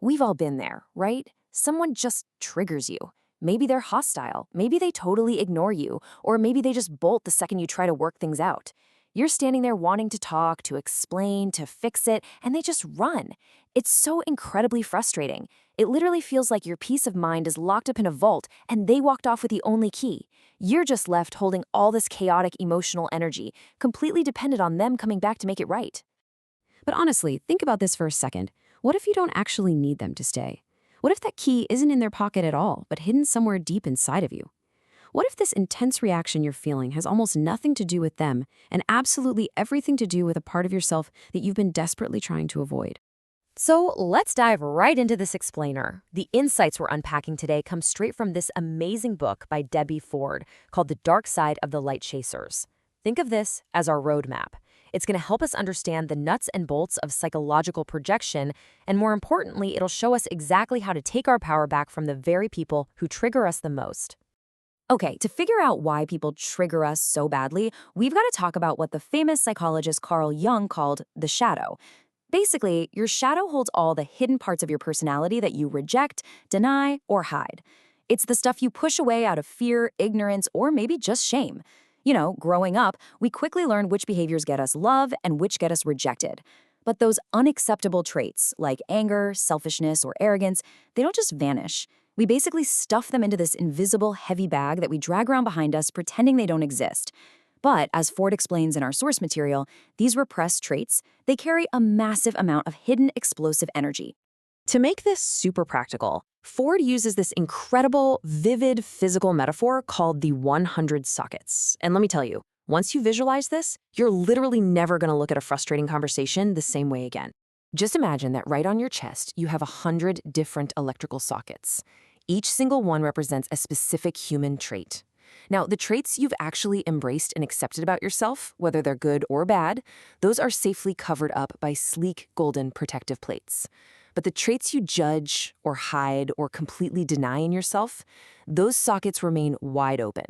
We've all been there, right? Someone just triggers you. Maybe they're hostile, maybe they totally ignore you, or maybe they just bolt the second you try to work things out. You're standing there wanting to talk, to explain, to fix it, and they just run. It's so incredibly frustrating. It literally feels like your peace of mind is locked up in a vault and they walked off with the only key. You're just left holding all this chaotic emotional energy, completely dependent on them coming back to make it right. But honestly, think about this for a second. What if you don't actually need them to stay? What if that key isn't in their pocket at all, but hidden somewhere deep inside of you? What if this intense reaction you're feeling has almost nothing to do with them and absolutely everything to do with a part of yourself that you've been desperately trying to avoid? So let's dive right into this explainer. The insights we're unpacking today come straight from this amazing book by Debbie Ford called The Dark Side of the Light Chasers. Think of this as our roadmap. It's going to help us understand the nuts and bolts of psychological projection, and more importantly, it'll show us exactly how to take our power back from the very people who trigger us the most. Okay, to figure out why people trigger us so badly, we've got to talk about what the famous psychologist Carl Jung called the shadow. Basically, your shadow holds all the hidden parts of your personality that you reject, deny, or hide. It's the stuff you push away out of fear, ignorance, or maybe just shame. Growing up, we quickly learn which behaviors get us love and which get us rejected. But those unacceptable traits, like anger, selfishness, or arrogance, they don't just vanish. We basically stuff them into this invisible, heavy bag that we drag around behind us, pretending they don't exist. But, as Ford explains in our source material, these repressed traits, they carry a massive amount of hidden explosive energy. To make this super practical, Ford uses this incredible, vivid physical metaphor called the 100 sockets. And let me tell you, once you visualize this, you're literally never going to look at a frustrating conversation the same way again. Just imagine that right on your chest, you have 100 different electrical sockets. Each single one represents a specific human trait. Now, the traits you've actually embraced and accepted about yourself, whether they're good or bad, those are safely covered up by sleek golden protective plates. But the traits you judge or hide or completely deny in yourself, those sockets remain wide open.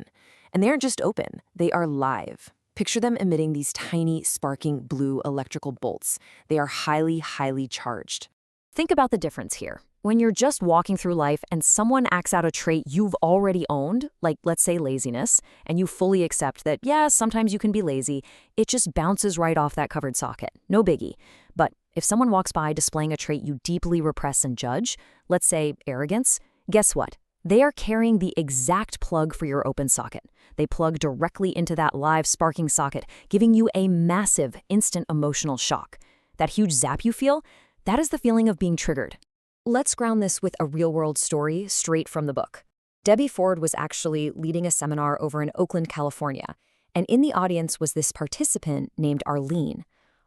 And they aren't just open, they are live. Picture them emitting these tiny, sparking blue electrical bolts. They are highly, highly charged. Think about the difference here. When you're just walking through life and someone acts out a trait you've already owned, like let's say laziness, and you fully accept that, yeah, sometimes you can be lazy, it just bounces right off that covered socket. No biggie. But if someone walks by displaying a trait you deeply repress and judge, let's say arrogance, guess what? They are carrying the exact plug for your open socket. They plug directly into that live sparking socket, giving you a massive, instant emotional shock. That huge zap you feel, that is the feeling of being triggered. Let's ground this with a real-world story straight from the book. Debbie Ford was actually leading a seminar over in Oakland, California, and in the audience was this participant named Arlene.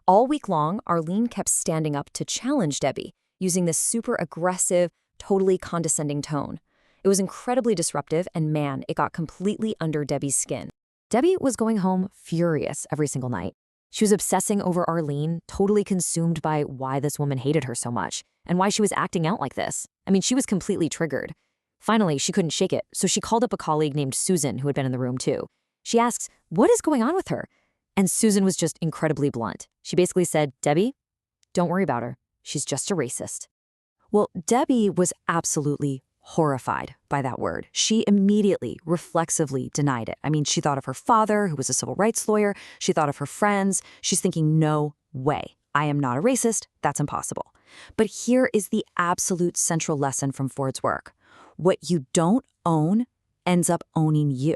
All week long, Arlene kept standing up to challenge Debbie, using this super aggressive, totally condescending tone. It was incredibly disruptive, and man, it got completely under Debbie's skin. Debbie was going home furious every single night. She was obsessing over Arlene, totally consumed by why this woman hated her so much, and why she was acting out like this. I mean, she was completely triggered. Finally, she couldn't shake it, so she called up a colleague named Susan, who had been in the room too. She asked, "What is going on with her?" And Susan was just incredibly blunt. She basically said, "Debbie, don't worry about her. She's just a racist." Well, Debbie was absolutely horrified by that word. She immediately, reflexively denied it. I mean, she thought of her father, who was a civil rights lawyer. She thought of her friends. She's thinking, no way. I am not a racist. That's impossible. But here is the absolute central lesson from Ford's work. What you don't own ends up owning you.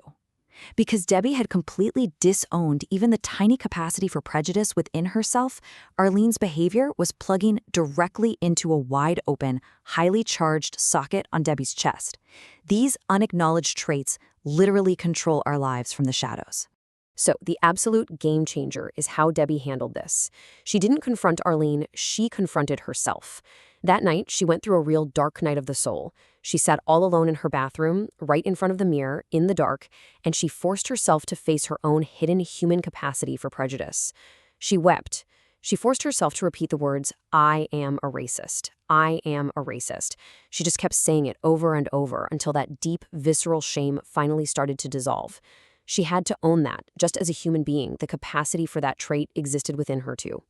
Because Debbie had completely disowned even the tiny capacity for prejudice within herself, Arlene's behavior was plugging directly into a wide-open, highly charged socket on Debbie's chest. These unacknowledged traits literally control our lives from the shadows. So the absolute game changer is how Debbie handled this. She didn't confront Arlene, she confronted herself. That night, she went through a real dark night of the soul. She sat all alone in her bathroom, right in front of the mirror, in the dark, and she forced herself to face her own hidden human capacity for prejudice. She wept. She forced herself to repeat the words, "I am a racist. I am a racist." She just kept saying it over and over until that deep, visceral shame finally started to dissolve. She had to own that, just as a human being, the capacity for that trait existed within her too.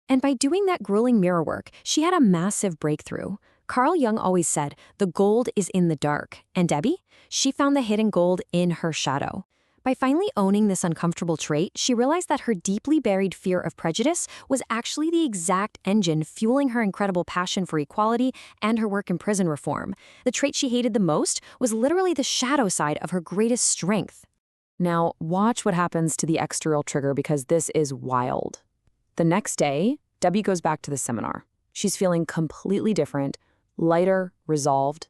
And by doing that grueling mirror work, she had a massive breakthrough. Carl Jung always said, the gold is in the dark. And Debbie? She found the hidden gold in her shadow. By finally owning this uncomfortable trait, she realized that her deeply buried fear of prejudice was actually the exact engine fueling her incredible passion for equality and her work in prison reform. The trait she hated the most was literally the shadow side of her greatest strength. Now, watch what happens to the external trigger because this is wild. The next day, Debbie goes back to the seminar. She's feeling completely different, lighter, resolved.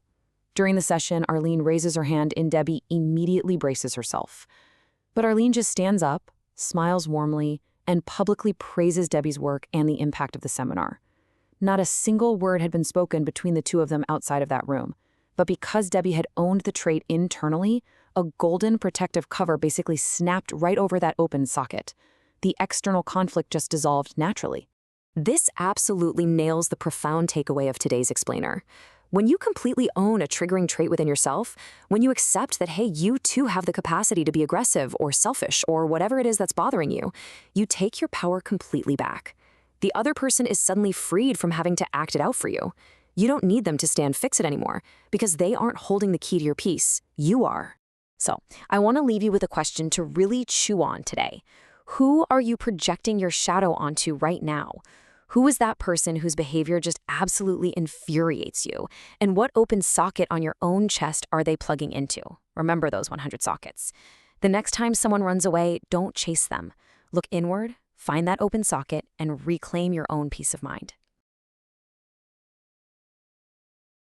During the session, Arlene raises her hand and Debbie immediately braces herself. But Arlene just stands up, smiles warmly, and publicly praises Debbie's work and the impact of the seminar. Not a single word had been spoken between the two of them outside of that room. But because Debbie had owned the trait internally, a golden protective cover basically snapped right over that open socket. The external conflict just dissolved naturally. This absolutely nails the profound takeaway of today's explainer. When you completely own a triggering trait within yourself, when you accept that, hey, you too have the capacity to be aggressive or selfish or whatever it is that's bothering you, you take your power completely back. The other person is suddenly freed from having to act it out for you. You don't need them to stand fix it anymore because they aren't holding the key to your peace. You are. So, I want to leave you with a question to really chew on today. Who are you projecting your shadow onto right now? Who is that person whose behavior just absolutely infuriates you? And what open socket on your own chest are they plugging into? Remember those 100 sockets. The next time someone runs away, don't chase them. Look inward, find that open socket, and reclaim your own peace of mind.